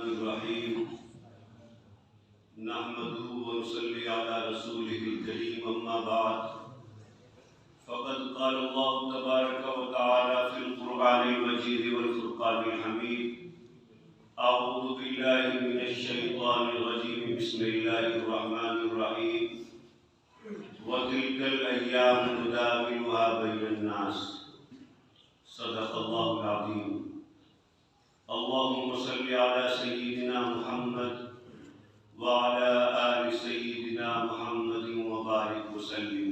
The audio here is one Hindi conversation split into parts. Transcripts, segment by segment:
रहीम नहमदुहु व नसल्ली अला रसूलिहिल करीम अम्मा बाद फ़क़द क़ाल अल्लाहु तबारक व तआला फ़िल क़ुरआनिल मजीद वल फ़ुरक़ानिल हमीद अऊज़ु बिल्लाहि मिनश शैतानिर रजीम बिस्मिल्लाहिर रहमानिर रहीम व तिल्कल अय्यामु नुदाविलुहा बैनन नास सदक़ल्लाहुल अज़ीम। अल्लाहुम्मा सल्लि अला सय्यिदिना मुहम्मद व अला आलि सय्यिदिना मुहम्मदिन व बारिक व सल्लिम।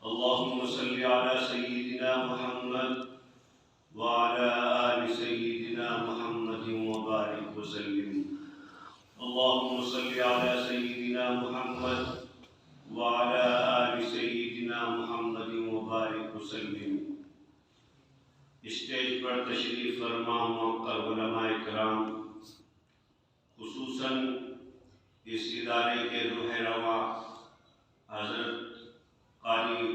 अल्लाहुम्मा सल्लि अला सय्यिदिना मुहम्मद व अला आलि सय्यिदिना मुहम्मदिन व बारिक व सल्लिम। अल्लाहुम्मा सल्लि अला सय्यिदिना मुहम्मद व अला आलि सय्यिदिना मुहम्मदिन व बारिक व सल्लिम। स्टेज पर तशरीफ़ फरमा मुअक्कर उलमाए किराम, खुसूसन इस इदारे के रूह रवा हज़रत क़ारी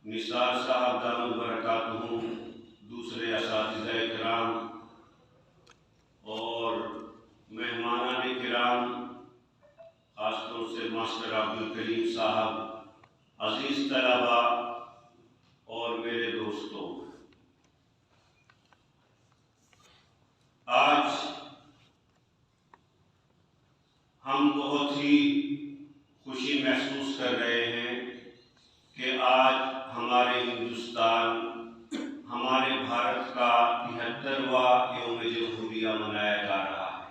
निसार साहब दामद बरकातुहू, दूसरे असातिज़ाए किराम और मेहमानान किराम, ख़ासतौर से मास्टर अब्दुल करीम साहब, अज़ीज़ तलबा और मेरे दोस्तों, आज हम बहुत ही खुशी महसूस कर रहे हैं कि आज हमारे हिंदुस्तान, हमारे भारत का 73वां यौम जमहूरिया मनाया जा रहा है।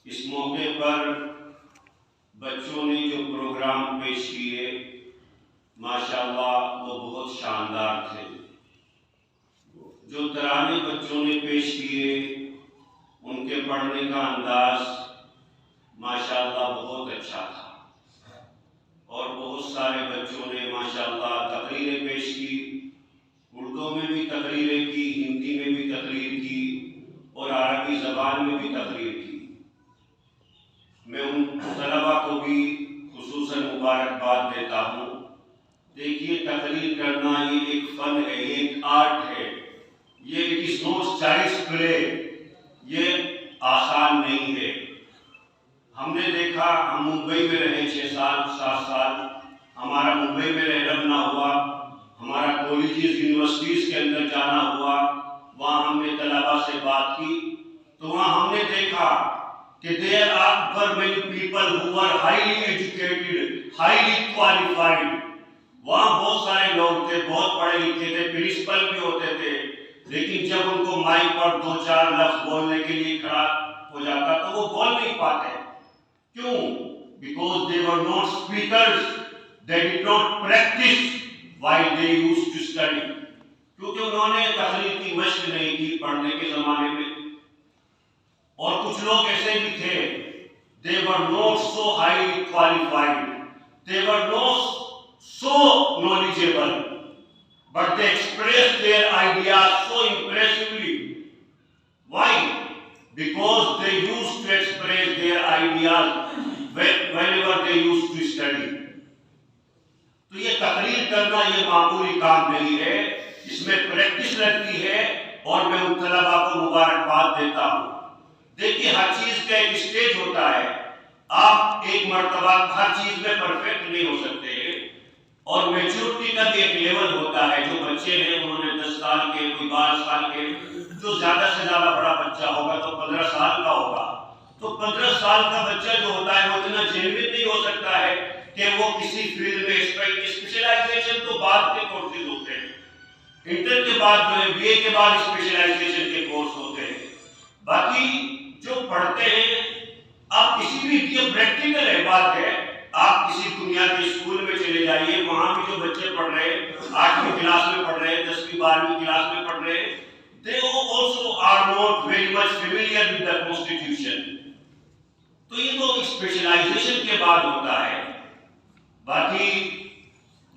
इस मौके पर बच्चों ने जो प्रोग्राम पेश किए माशाअल्लाह वो बहुत शानदार थे। जो तराने बच्चों ने पेश किए, उनके पढ़ने का अंदाज माशाअल्लाह बहुत अच्छा था और बहुत सारे बच्चों ने माशाअल्लाह तकरीरें पेश की, उर्दू में भी तकरीरें की, हिंदी में भी तकरीर की और अरबी ज़बान में भी तकरीर की। मैं उन तलबा को भी खुसूसन मुबारकबाद देता हूँ। देखिए, तकरीर करना ये एक फ़न है, ये एक आर्ट है, ये it is not child's play, ये आसान नहीं है। हमने देखा, हम मुंबई में रहे 6 साल 7 साल, हमारा मुंबई में रहना हुआ, हमारा कॉलेजेस यूनिवर्सिटीज़ के अंदर जाना हुआ, वहाँ हमने तलबा से बात की तो वहाँ हमने देखा कि there are many people who are highly educated, highly qualified. वहाँ बहुत सारे लोग थे, बहुत पढ़े लिखे थे, प्रिंसिपल भी होते थे, लेकिन जब उनको माइक पर 2-4 लफ्ज बोलने के लिए खड़ा हो जाता तो वो बोल नहीं पाते। क्यों? Because they were not speakers, they did not practice while they used to study. क्योंकि उन्होंने तकरीर की मशक नहीं की पढ़ने के ज़माने में। और कुछ लोग ऐसे भी थे, they were not so highly qualified, they were not so knowledgeable, but they expressed their ideas so impressively. Why? Because they used to express their ideas whenever they used to study. तो ये तकरीर करना ये मामूली काम नहीं है, इसमें प्रैक्टिस लगती है और मैं उन तलबा को मुबारकबाद देता हूँ। देखिए, हर चीज़ का एक स्टेज होता है। आप एक मर्तबा हर चीज़ में परफेक्ट नहीं हो सकते और मैच्योरिटी का भी एक लेवल होता है। जो बच्चे हैं उन्होंने 10 साल के, कोई 12 साल के, जो ज़्यादा से ज़्यादा बड़ा बच्चा होगा तो 15 साल का होगा। तो 15 साल का बच्चा जो होता है वो इतना जेन्युइन नहीं हो सकता है कि वो किसी फील्ड में स्पेशलाइजेशन तो बाद के कोर्सेज होते हैं, इंटर के बाद जो है बीए के बाद स्पेशलाइजेशन के कोर्स होते हैं। बाकी जो पढ़ते हैं, आप किसी भी, ये प्रैक्टिकल है बात है, आप किसी दुनिया के स्कूल में चले जाइए, वहाँ भी जो बच्चे पढ़ रहे हैं, 8वीं क्लास में पढ़ रहे हैं, 10वीं 12वीं क्लास में पढ़ रहे हैं, they also are not very much familiar with the constitution। तो ये तो स्पेशलाइजेशन के बाद होता है। बाकी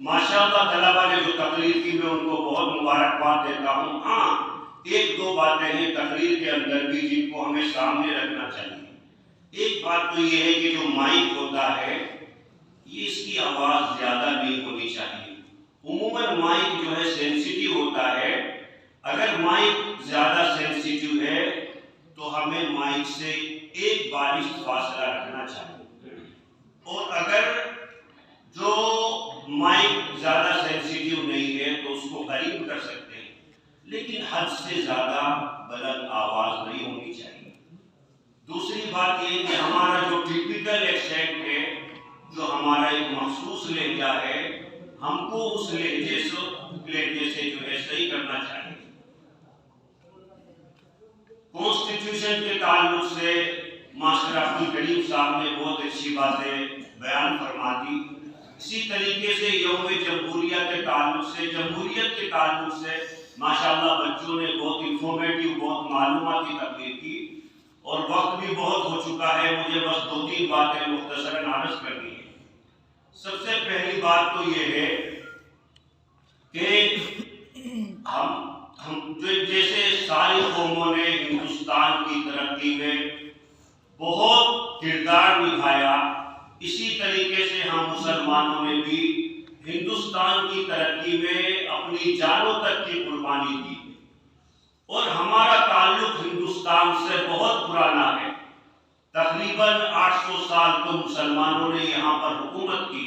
माशाअल्लाह तलबा ने जो तकरीर की, मैं उनको बहुत मुबारकबाद देता हूँ। हाँ, 1-2 बातें हैं तकरीर के अंदर भी जिनको हमें सामने रखना चाहिए। एक बात तो ये है कि जो माइक होता है, ये इसकी आवाज़ ज़्यादा नहीं होनी चाहिए। उम्मूमन माइक जो है सेंसिटिव होता है। अगर माइक ज़्यादा सेंसिटिव है हमें माइक से एक बारिश फासला रखना चाहिए। और अगर जो माइक ज्यादा सेंसिटिव नहीं है तो उसको करीब कर सकते हैं, लेकिन हद से ज्यादा बुलंद आवाज नहीं होनी चाहिए। दूसरी बात ये कि हमारा जो टिपिकल एक्सेंट है, जो हमारा एक मखसूस लहजा है, हमको उस लहजे से जो है सही करना चाहिए। कॉन्स्टिट्यूशन के ताल्लुक से मास्टर अब्दुल करीम साहब ने बहुत अच्छी बातें बयान फरमा दी। इसी तरीके से यौम जमहूरियत के ताल्लुक से माशाअल्लाह बच्चों ने बहुत इंफॉर्मेटिव, बहुत मालूमाती तकरीर की और वक्त भी बहुत हो चुका है। मुझे बस 2-3 बातें मुख्तसरन अर्ज करनी है। सबसे पहली बात तो ये है कि हम जैसे सारी कौमों ने हिंदुस्तान की तरक्की में बहुत किरदार निभाया, इसी तरीके से हम मुसलमानों ने भी हिंदुस्तान की तरक्की में अपनी जानों तक की कुर्बानी दी। और हमारा ताल्लुक हिंदुस्तान से बहुत पुराना है। तकरीबन 800 साल तो मुसलमानों ने यहाँ पर हुकूमत की।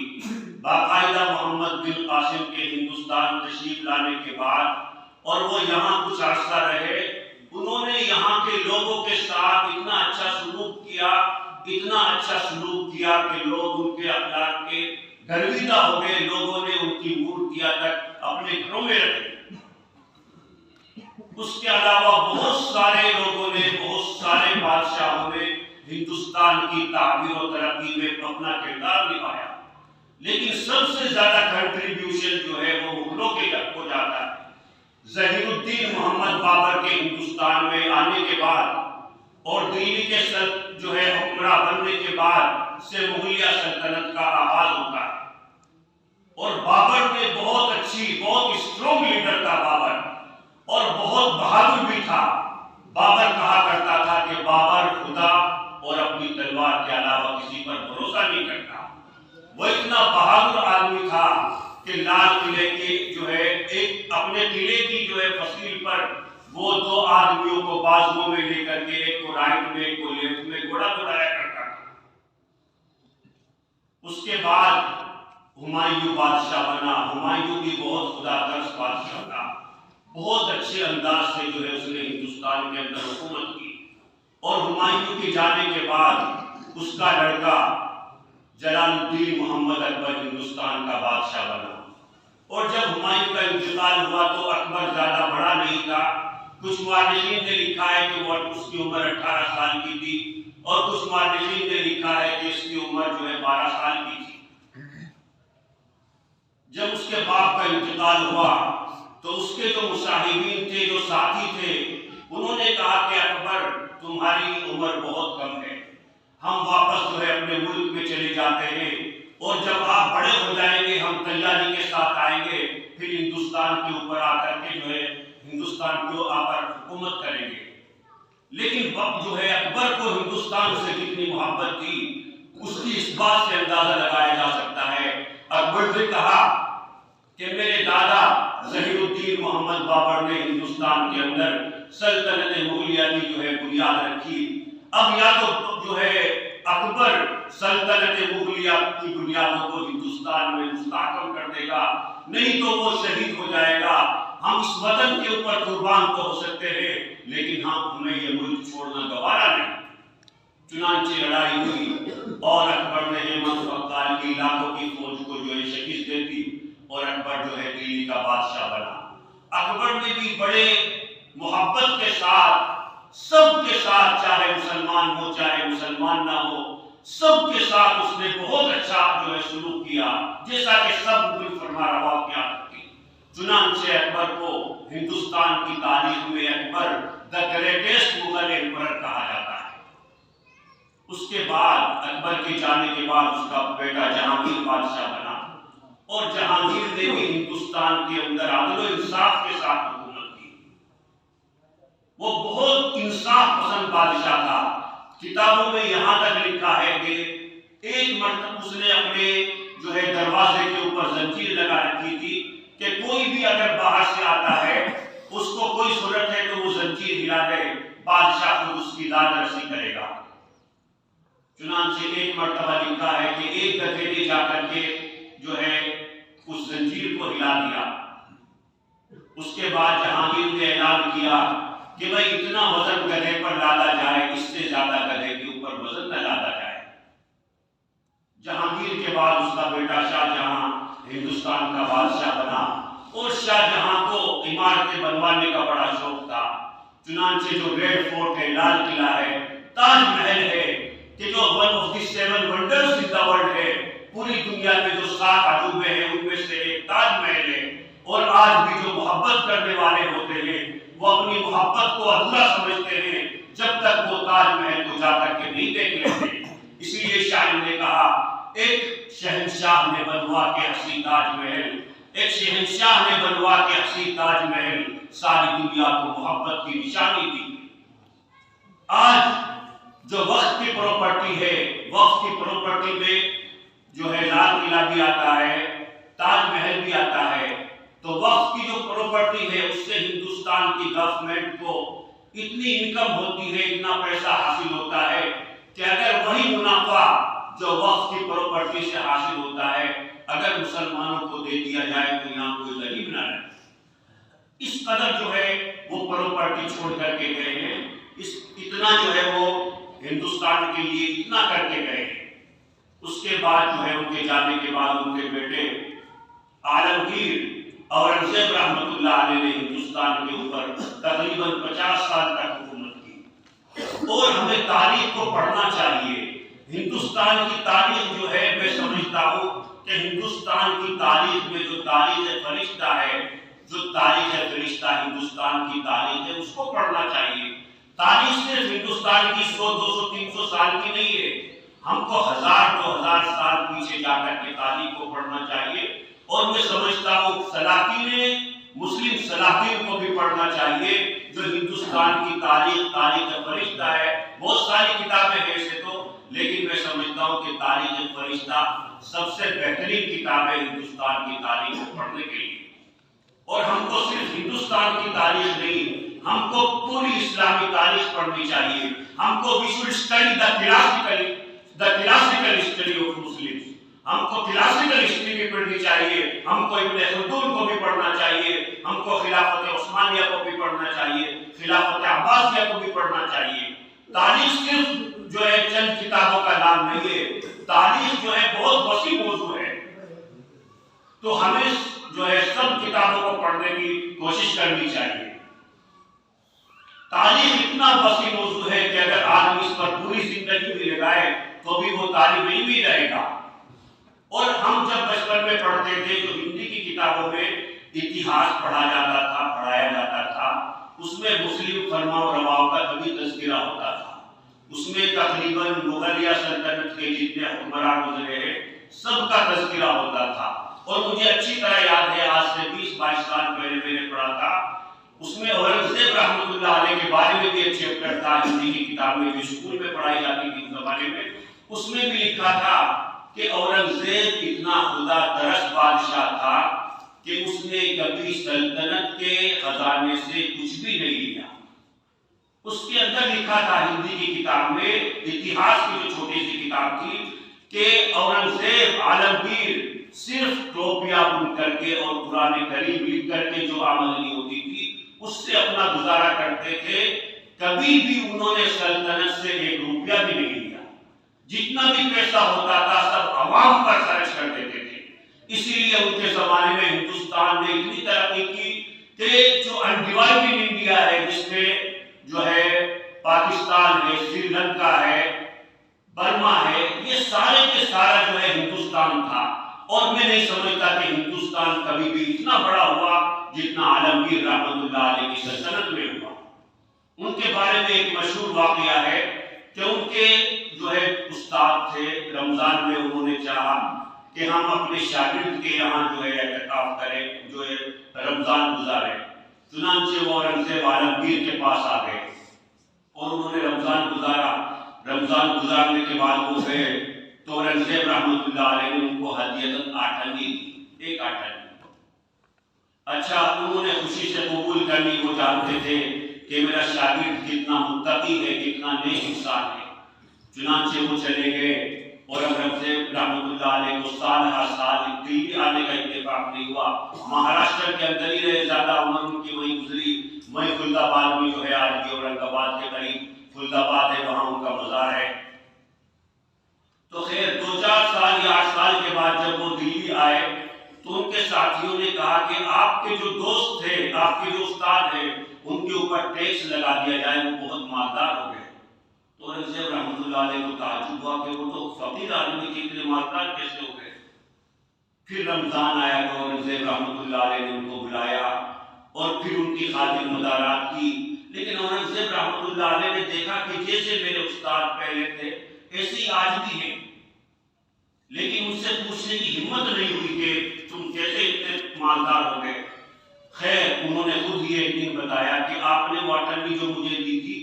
बाकायदा मोहम्मद बिन कासिम के हिंदुस्तान तशरीफ लाने के बाद और वो यहाँ कुछ अर्सा रहे, उन्होंने यहाँ के लोगों के साथ इतना अच्छा सलूक किया कि लोग उनके अखलाक के गर्विदा हो गए। लोगों ने उनकी मूर्तियां तक अपने घरों में रखी। उसके अलावा बहुत सारे लोगों ने, बहुत सारे बादशाहों ने हिंदुस्तान की तामीर और तरक्की में अपना किरदार निभाया, लेकिन सबसे ज्यादा कंट्रीब्यूशन जो है वो मुगलों के को जाता है। ज़हीरुद्दीन मोहम्मद बाबर के हिंदुस्तान में आने के बाद और दिल्ली के जो है हुक्मरान बनने के बाद से मुगलिया सल्तनत का आगाज होता है। और बाबर ने बहुत स्ट्रॉन्ग लीडर था बाबर, और बहुत बहादुर भी था। बाबर कहा करता था कि बाबर खुदा और अपनी तलवार के अलावा किसी पर भरोसा नहीं करता। वो इतना बहादुर आदमी था कि लाल किले की जो है एक अपने किले की जो है फसील पर वो 2 आदमियों को बाजुओं में लेकर के, एक को राइट में एक को लेफ्ट में घोड़ा दौड़ाया करता था। उसके बाद हुमायूं बादशाह बना। हुमायूं भी बहुत खुदागर्ज बादशाह था। बहुत अच्छे अंदाज से जो है उसने हिंदुस्तान के अंदर हुकूमत की। और हुमायूं के जाने के बाद उसका लड़का जलालुद्दीन मोहम्मद अकबर हिंदुस्तान का बादशाह बना। और जब हुमायूं का इंतकाल हुआ तो अकबर ज्यादा बड़ा नहीं था। कुछ मुअर्रिखीन ने लिखा है कि वो उसकी उम्र 18 साल की थी, और कुछ मुअर्रिखीन ने लिखा है कि इसकी उम्र जो है 12 साल की थी। जब उसके बाप का इंतकाल हुआ तो उसके जो मुसाहिबीन थे, जो साथी थे, उन्होंने कहा कि अकबर तुम्हारी उम्र बहुत कम है, हम वापस जो है अपने मुल्क में चले जाते हैं, और जब आप बड़े हो जाएंगे हम तैयारी के साथ आएंगे, फिर हिंदुस्तान के ऊपर आकर के जो है हिंदुस्तान को आकर हुकूमत करेंगे। लेकिन वक्त जो है अकबर को हिंदुस्तान से कितनी मोहब्बत थी, उसकी इस बात से अंदाजा लगाया जा सकता है। अकबर ने कहा कि मेरे दादा ज़हीरुद्दीन मोहम्मद बाबर ने हिंदुस्तान के अंदर सल्तनत मुगलिया की जो है बुनियाद रखी। अब या तो जो है अकबर सल्तनत मुगलिया की बुनियादों को हिंदुस्तान में मुस्तहकम कर देगा, नहीं तो वो शहीद हो जाएगा। हम इस वतन के ऊपर कुर्बान तो हो सकते हैं, लेकिन हमें ये मुल्क छोड़ना गवारा नहीं। चुनांचे लड़ाई हुई और अकबर ने हेमंत बख्तियार की लाखों की फौज को जो है शिकस्त दे दी, और अकबर जो है दिल्ली का बादशाह बना। अकबर ने भी बड़े मोहब्बत के साथ सबके साथ, चाहे मुसलमान हो चाहे मुसलमान ना हो, सबके साथ उसने बहुत अच्छा जो है सलूक किया, जैसा कि सब मुल्क फरमा रवा क्या थी। चुनांचे अकबर को हिंदुस्तान की तारीख में Akbar the greatest Mughal emperor कहा जाता है। उसके बाद अकबर के जाने के बाद उसका बेटा जहांगीर बादशाह बना, और जहांगीर ने भी हिंदुस्तान के अंदर अदल और इंसाफ के साथ हुकूमत की। वो बहुत इंसाफ पसंद बादशाह था। किताबों में यहां तक लिखा है कि एक मर्तबा उसने अपने जो है दरवाजे के ऊपर जंजीर लगा रखी थी कि कोई भी अगर बाहर से आता है, उसको कोई सूरत है तो वो जंजीर हिला दे, बादशाह खुद उस उसकी दादरसी करेगा। चुनांचे एक मर्तबा लिखा है कि एक गधे ने जाकर के जो है उस जंजीर को हिला दिया। उसके बाद जहांगीर ने ऐलान किया कि भाई इतना वजन गधे पर लादा जाए, इससे ज्यादा गधे के ऊपर वजन न लादा जाए। जहांगीर के बाद उसका बेटा शाहजहां हिंदुस्तान का बादशाह बना और शाहजहां को इमारतें बनवाने का बड़ा शौक था। चुनांचे जो रेड फोर्ट है, लाल किला है, ताजमहल है कि जो one of the 7 wonders in the world है, पूरी दुनिया में जो 7 अजूबे हैं उनमें से एक ताजमहल है। और आज भी जो मोहब्बत करने वाले होते हैं वो अपनी मोहब्बत को अधूरा समझते हैं जब तक वो ताजमहल को जाकर के नहीं देख लेते। इसीलिए शायर ने कहा, एक शहंशाह ने बनवा के हसी ताजमहल, एक शहंशाह ने बनवा के हसी ताजमहल, सारी दुनिया को मोहब्बत की निशानी दी। आज जो वक्त की प्रॉपर्टी है, वक्त की प्रॉपर्टी में जो है लाल किला भी आता है, ताजमहल भी आता है। तो वक्त की जो प्रॉपर्टी है उससे हिंदुस्तान की गवर्नमेंट को इतनी इनकम होती है, इतना पैसा हासिल होता है कि अगर वही मुनाफा जो वक्त की प्रॉपर्टी से हासिल होता है अगर मुसलमानों को दे दिया जाए तो यहाँ कोई गरीब ना रहे। इस कदर जो है वो प्रॉपर्टी छोड़ करके गए हैं, इतना जो है वो हिंदुस्तान के लिए इतना करके गए हैं। उसके बाद जो है उनके जाने के बाद उनके बेटे आलमगीर औरंगजेब रहमतुल्लाह अलैह ने हिंदुस्तान के ऊपर तकरीबन 50 साल तक हुकूमत की। और हमें तारीख को पढ़ना चाहिए। हिंदुस्तान की तारीख जो है, मैं समझता हूँ कि हिंदुस्तान की तारीख में जो तारीख फरिश्ता है, जो तारीख फरिश्ता हिंदुस्तान की तारीख है, उसको पढ़ना चाहिए। तारीख सिर्फ हिंदुस्तान की 100, 200, 300 साल की नहीं है। हमको 1000, 2000 साल पीछे जाकर के तारीख को पढ़ना चाहिए। और मैं समझता हूँ सलातीन, मुस्लिम सलातीन को भी पढ़ना चाहिए जो हिंदुस्तान की तारीख फरिश्ता है। बहुत सारी किताबें हैं ऐसे तो, लेकिन मैं समझता हूँ कि तारीख फरिश्ता सबसे बेहतरीन किताब है हिंदुस्तान की तारीख को पढ़ने के लिए। और हमको सिर्फ हिंदुस्तान की तारीख नहीं, हमको पूरी इस्लामी तारीख पढ़नी चाहिए। हमको we should study the classical history of Muslims. हमको क्लासिकल हिस्ट्री भी पढ़नी चाहिए, हमको इब्न खल्दून को भी पढ़ना चाहिए, हमको खिलाफत उस्मानिया को भी पढ़ना चाहिए, खिलाफत अब्बासिया को भी पढ़ना चाहिए। तारीख सिर्फ जो है चंद किताबों का नाम नहीं है, तारीख जो है बहुत वसी मौजू है। तो हमें जो है सब किताबों को पढ़ने की कोशिश करनी चाहिए। तारीख इतना वसी मौजू है कि अगर आदमी इस पर पूरी जिंदगी भी लगाए तो भी वो तालिब इल्म ही रहेगा। और हम जब बचपन में पढ़ते थे तो हिंदी की किताबों में इतिहास पढ़ाया जाता था, उसमें मुस्लिम फरमा और रवाब का कभी तज़किरा होता था। उसमें तकरीबन मुगलिया सल्तनत के जितने हुक्मरान गुजरे हैं सबका तज़किरा होता था। और मुझे अच्छी तरह याद है, आज से 20-22 साल पहले मैंने पढ़ा था, उसमें औरंगजेब रहमतुल्लाह अलैह के बारे में भी एक चैप्टर था हिंदी की किताब में, जो स्कूल में पढ़ाई जाती थी उस जमाने में। उसमें भी लिखा था कि औरंगजेब इतना खुदा तरस बादशाह था कि उसने कभी सल्तनत के खजाने से कुछ भी नहीं लिया। उसके अंदर लिखा था हिंदी की किताब में, इतिहास की जो छोटी सी किताब थी, कि औरंगजेब आलमगीर सिर्फ टोपियां बुन करके और कुरान करीम लिख करके जो आमदनी होती थी उससे अपना गुजारा करते थे। कभी भी उन्होंने सल्तनत से 1 रुपया भी नहीं लिया। जितना भी पैसा होता था सब आवाम पर खर्च कर देते थे। इसीलिए उनके जमाने में हिंदुस्तान ने इतनी तरक्की की कि जो अनडिवाइडेड इंडिया है, जिसमें जो है पाकिस्तान है, श्रीलंका है, बर्मा है, ये सारे के सारा जो है हिंदुस्तान था। और मैं नहीं समझता कि हिंदुस्तान कभी भी इतना बड़ा हुआ जितना आलमगीर रहमतुल्लाह अलैह की सल्तनत में हुआ। उनके बारे में एक मशहूर वाकया है कि उनके जो है उस्ताद थे, रमजान में उन्होंने चाहा कि हम अपने शागिर्द के यहाँ जो है इत्काफ करें, जो है रमजान गुजारे। चुनांचे वो औरंगजेब आलमगीर के पास आ गए और उन्होंने रमजान गुजारा। रमजान गुजारने के बाद वो गए तो औरंगजेब रहमतुल्लाह अलैह ने उनको हदियतन आठंगी दी, 1 आठंगी। अच्छा, उन्होंने खुशी से कबूल कर ली। वो जानते थे कि मेरा शागिर्द कितना मुत्तकी है, कितना कितना नेक इंसान है। चुनांचे वो चले गए और औरंगजेब रहमतुल्लाह अलैह को साल दिल्ली आने का इत्तेफाक नहीं हुआ। महाराष्ट्र के अंदर ही रहे, ज्यादा उम्र उनकी वहीं गुजरी। वहीं खुलदाबाद में जो है, आज भी औरंगाबाद के करीब खुलदाबाद है, वहां उनका मजार है। तो खैर 2-4 साल या 8 साल के बाद जब वो दिल्ली आए तो उनके साथियों ने कहा कि आपके जो दोस्त थे, आपके जो उस्ताद हैं, उनके ऊपर टैक्स लगा दिया जाए, वो बहुत मालदार हो गए। तो औरंगजेब रहमतुल्लाह अलैह को ताज्जुब हुआ कि वो तो फकीर आदमी थे, इतने मालदार कैसे हो गए। फिर रमजान आया तो औरंगजेब रहमतुल्लाह अलैह ने उनको बुलाया और फिर उनकी खातिर मदारात की। लेकिन औरंगजेब रहमतुल्लाह अलैह ने देखा कि जैसे मेरे उस्ताद पहले थे ऐसे ही आज भी हैं, लेकिन उनसे पूछने की हिम्मत नहीं हुई कि तुम कैसे इतने मालदार हो गए। खैर उन्होंने खुद ही एक दिन बताया कि आपने वो अटर्नी जो मुझे दी थी,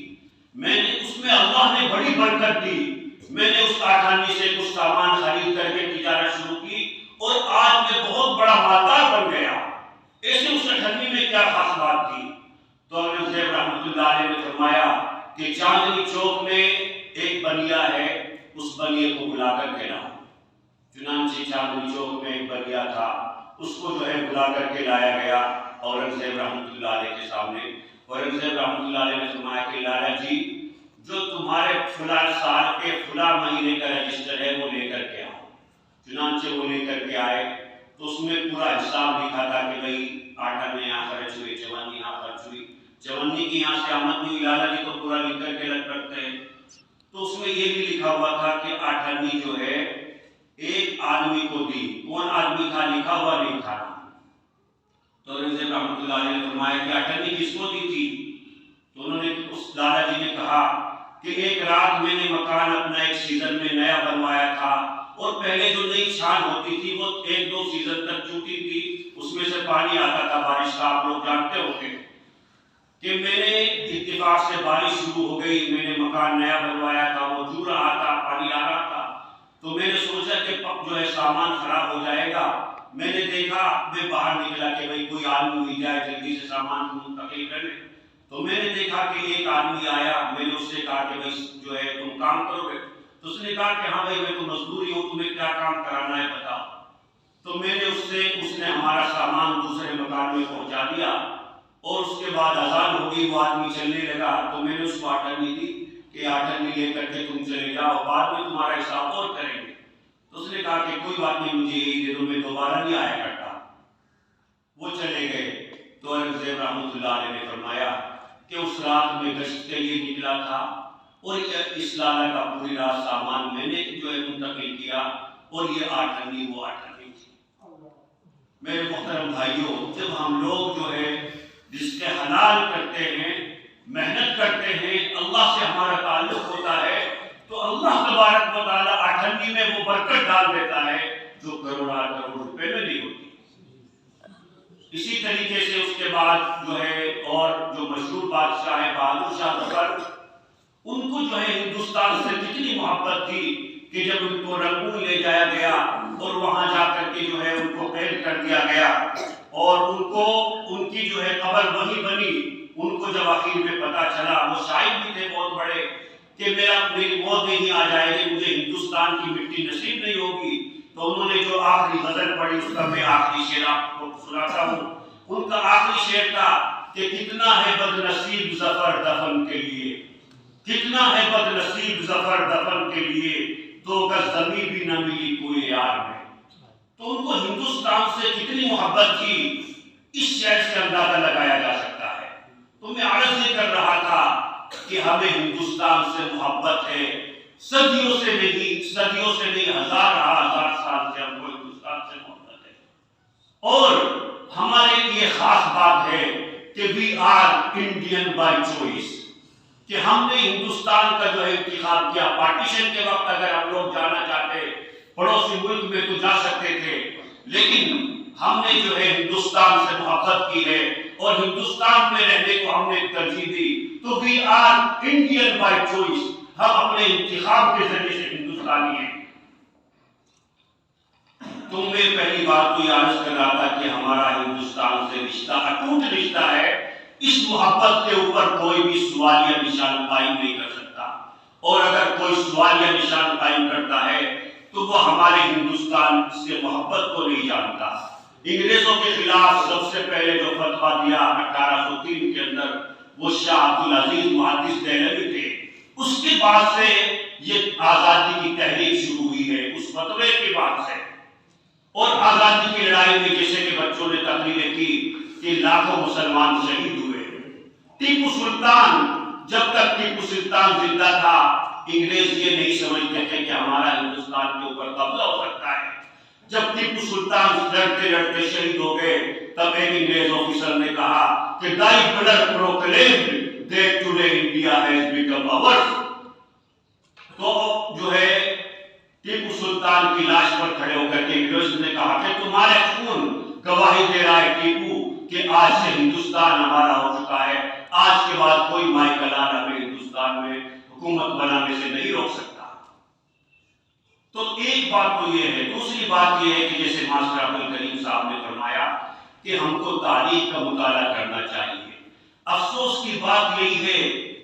मैंने उसमें अल्लाह ने बड़ी बरकत दी। मैंने उस अटर्नी से कुछ सामान खरीद करके तिजारत शुरू की और आज मैं बहुत बड़ा मालदार बन गया। ऐसे उस अटर्नी में क्या खास बात थी। तो औरंगजेब रहमतुल्लाह अलैह ने फरमाया कि चांदनी चौक में एक बनिया है, उस बनिए को बुलाकर के लाओ। चुनांचे चांदनी चौक में एक बनिया था, उसको जो है बुला करके लाया गया औरंगजेब रहमतुल्लाह अलैह के सामने। औरंगजेब रहमतुल्लाह अलैह ने फरमाया कि लाला जी, जो तुम्हारे फुला साल के फुला महीने का रजिस्टर है वो लेकर के आओ। चुनांचे वो लेकर के आए तो उसमें पूरा हिसाब लिखा था कि भाई 8 आने यहाँ खर्च हुए, चवन्नी यहाँ खर्च हुई, चवन्नी की यहाँ से आमद हुई। लाला जी तो पूरा लिख करके रखते हैं। तो उसमें ये भी लिखा हुआ था कि 8 आने जो है एक आदमी को दी। कौन आदमी था लिखा हुआ नहीं था। तो औरंगजेब रहमतुल्लाह अलैह ने फरमाया कि 8 आने किसको दी थी। तो उन्होंने उस लाला जी ने कहा कि एक रात मैंने मकान अपना एक सीजन में नया बनवाया था और पहले जो नई छान होती थी वो 1-2 सीजन तक चूटी थी, उसमें से पानी आता था बारिश का, आप लोग जानते होंगे। कि मैंने इत्तेफाक से बारिश शुरू हो गई, मैंने मकान नया बनवाया था, वो जू रहा था, पानी आ रहा था। तो मैंने सोचा कि जो है सामान खराब हो जाएगा। मैंने देखा, मैं बाहर निकला कि भाई कोई आदमी मिल जाए जल्दी से सामान मुंतकिल कर ले। तो मैंने देखा कि एक आदमी आया। मैंने उससे कहा कि भाई जो है तुम काम करोगे। तो उसने कहा कि हाँ भाई मैं तो मजदूरी हूँ, तुम्हें क्या काम कराना है बताओ। तो मैंने उसने हमारा सामान दूसरे मकान में पहुंचा दिया और उसके बाद अजान हो गई, वो आदमी चलने लगा। तो मैंने उसको 8 आने दी कि 8 आने लेकर के तुम चले जाओ, बाद में तुम्हारा हिसाब और करेंगे। तो उसने कहा कि कोई बात नहीं, मुझे यही दे दो, मैं दोबारा नहीं आया करता। वो चले गए। तो औरंगजेब रहमतुल्लाह अलैह ने फरमाया कि उस रात में गश्त के लिए निकला था और इस लाला का पूरी रात सामान मैंने जो है मुंतकिल किया और ये 8 आने वो 8 आने थी। मेरे मोहतरम भाइयों, जब हम लोग जो है जिसके हलाल करते हैं, मेहनत करते हैं, अल्लाह से हमारा ताल्लुक होता है, तो अल्लाह तबारक व तआला 8 आने में वो बरकत डाल देता है जो करोड़ रुपए में नहीं होती। इसी तरीके से उसके बाद जो है और जो मशहूर बादशाह है बहादुर शाह जफर, उनको जो है हिंदुस्तान से कितनी मोहब्बत थी कि जब उनको रंगून ले जाया गया और वहां जाकर के जो है उनको कैद कर दिया गया और उनको उनकी जो है कब्र वही बनी। उनको जब आखिर में पता चला, वो शायर भी थे बहुत बड़े, कि मेरी मौत नहीं आ जाएगी, मुझे हिंदुस्तान की मिट्टी नसीब नहीं होगी। तो उन्होंने जो आखिरी गजल पढ़ी उसका मैं आखिरी शेर आपको सुनाता हूँ। उनका आखिरी शेर था कि कितना है बदनसीब जफर दफन के लिए, कितना है बदनसीब जफर दफन के लिए, 2 गज ज़मीन भी न मिली कोई यार में। तो उनको हिंदुस्तान से कितनी मोहब्बत थी, इस शेर से अंदाजा लगाया जा सकता है। तो मैं अर्ज ये कर रहा था कि हमें हिंदुस्तान से मोहब्बत है, सदियों से नहीं, हजार साल से हमको हिंदुस्तान से मोहब्बत है। और हमारे लिए खास बात है कि we are Indian by choice, कि हमने हिंदुस्तान का जो है इंतखाब किया। पार्टीशन के वक्त अगर हम लोग जाना चाहते पड़ोसी मुल्क में तो जा सकते थे, लेकिन हमने जो है हिंदुस्तान से मोहब्बत की है और हिंदुस्तान में रहने को हमने तरजीह दी। तो we are Indian by choice, हम अपने इंतखाब के जरिए से हिंदुस्तानी हैं। तो मैं पहली बात तो याद कर रहा था कि हमारा हिंदुस्तान से रिश्ता अटूट रिश्ता है। इस मोहब्बत के ऊपर कोई भी सवाल या निशान कायम नहीं कर सकता। और अगर कोई सवाल या निशान कायम करता है तो वो हमारे हिंदुस्तान से मोहब्बत को नहीं जानता। अंग्रेजों के खिलाफ सबसे पहले जो फतवा दिया 1803 के अंदर वो शाह अब्दुल अजीज मुहद्दिस देहलवी थे। उसके बाद से ये आजादी की तहरीक शुरू हुई है, उस फतवे के बाद से। और आजादी की लड़ाई में जैसे कि बच्चों ने तकरीरें की कि लाखों मुसलमान शहीद हुए। टीपू सुल्तान, जब तक टीपू सुल्तान जिंदा था अंग्रेज ये नहीं समझते थे कि हमारा हिंदुस्तान के ऊपर कब्जा हो सकता है। जब टीपू सुल्तान लड़ते लड़ते शहीद हो गए तब एक अंग्रेज ऑफिसर ने कहा कि thy blood proclaimed that today India has become ours. तो जो है टीपू सुल्तान की लाश पर खड़े होकर के अंग्रेज ने कहा कि तुम्हारे खून गवाही दे रहा है टीपू कि आज से हिंदुस्तान हमारा हो चुका है। आज के बाद कोई माइकलान हमें हिंदुस्तान में हुकूमत बनाने से नहीं रोक सकता। तो एक बात तो ये है। दूसरी बात ये है कि जैसे मास्टर अब्दुल करीम साहब ने फरमाया कि हमको तारीख का मुताला करना चाहिए। अफसोस की बात यही है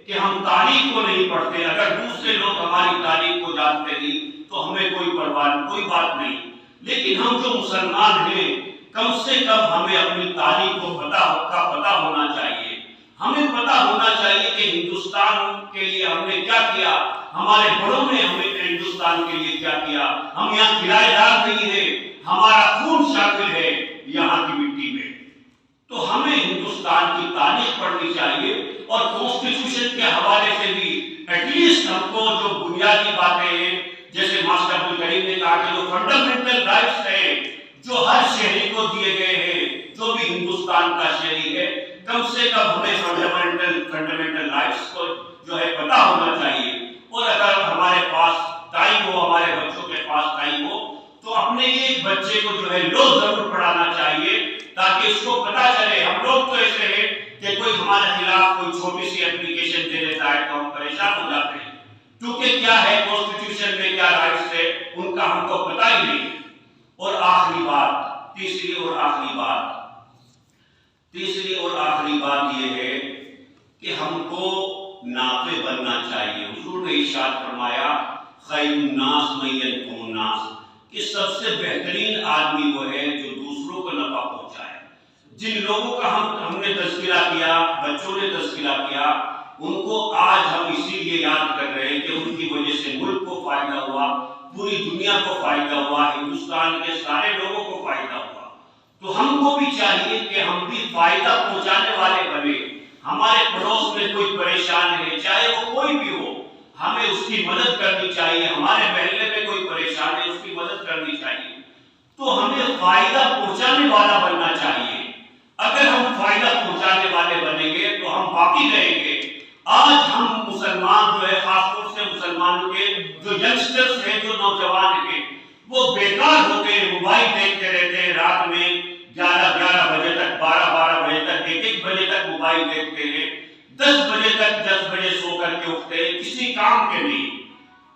कि हम तारीख को नहीं पढ़ते। अगर दूसरे लोग हमारी तारीख को जानते नहीं तो हमें कोई परवाह, कोई बात नहीं। लेकिन हम जो मुसलमान हैं कम से कम हमें अपनी तारीख को पता होना चाहिए। हमें पता होना चाहिए कि हिंदुस्तान के लिए हमने क्या किया, हमारे बड़ों ने हमें हिंदुस्तान के लिए क्या किया। हम यहाँ किराएदार नहीं है, हमारा खून शामिल है यहाँ की मिट्टी में। तो हमें हिंदुस्तान की तारीख पढ़नी चाहिए और कॉन्स्टिट्यूशन के हवाले से भी एटलीस्ट हमको जो बुनियादी बातें हैं, जैसे मास्टर अब्दुल करीम ने कहा कि जो फंडामेंटल राइट्स है जो हर शहरी को दिए गए हैं, जो भी हिंदुस्तान का शहरी है, कम से कम हमें फंडामेंटल राइट्स को जो है पता होना चाहिए। और अगर हमारे पास टाइम हो, हमारे बच्चों के पास टाइम हो, तो अपने एक बच्चे को जो है लॉ जरूर पढ़ाना चाहिए ताकि उसको पता चले। हम लोग तो ऐसे हैं कि कोई हमारे खिलाफ कोई छोटी सी एप्लीकेशन दे देता है तो हम परेशान हो जाते हैं, क्योंकि क्या है कॉन्स्टिट्यूशन में क्या राइट्स है उनका हमको पता ही नहीं। और आखिरी बात, तीसरी और आखिरी बात यह है कि हमको नाफे बनना चाहिए। हुजूर ने इरशाद फरमाया खैरुन नास मन यनफउन नास, कि सबसे बेहतरीन आदमी वो है जो दूसरों को नफा पहुंचाए। जिन लोगों का हमने तज़किरा किया, बच्चों ने तज़किरा किया, उनको आज हम इसीलिए याद कर रहे हैं कि उनकी वजह से मुल्क को फायदा हुआ, पूरी दुनिया को फायदा हुआ, हिंदुस्तान के सारे लोगों को फायदा हुआ। तो हमको भी चाहिए कि हम भी फायदा पहुंचाने वाले बने। हमारे पड़ोस में कोई परेशान है, चाहे वो कोई भी हो, हमें उसकी मदद करनी चाहिए। हमारे महल्ले में कोई परेशान है, उसकी मदद करनी चाहिए। तो हमें फायदा पहुंचाने वाला बनना चाहिए। अगर हम फायदा पहुंचाने वाले बनेंगे तो हम बाकी रहेंगे। आज हम मुसलमान जो है, खासतौर से मुसलमानों के जो यंगस्टर्स हैं, जो नौजवान हैं, वो बेकार होकर मोबाइल देखते रहते हैं। रात में 11 बजे तक, 12 बजे तक, 1 बजे तक मोबाइल देखते हैं। 10 बजे सो करके उठते हैं, किसी काम के नहीं।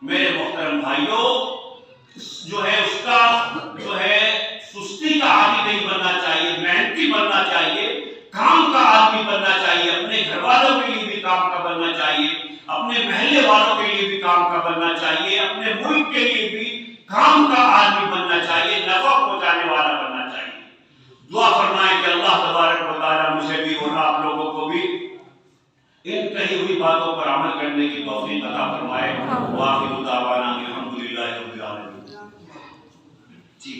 मेरे मोहतरम भाइयों, जो है उसका जो है सुस्ती का आदमी नहीं बनना चाहिए, मेहनती बनना चाहिए, काम का आदमी बनना चाहिए। अपने घर वालों के लिए भी काम का बनना चाहिए, अपने महल्ले वालों के लिए भी काम का बनना चाहिए, अपने मुल्क के लिए भी काम का आदमी बनना चाहिए, नफा पहुंचाने वाला बनना चाहिए। दुआ फरमाएं कि अल्लाह तबारक व तआला मुझे भी और आप लोगों को भी इन कही हुई बातों पर अमल करने की तौफीक अता फरमाए। व आखिरु दावाना अल्हम्दुलिल्लाहि रब्बिल आलमीन। जी।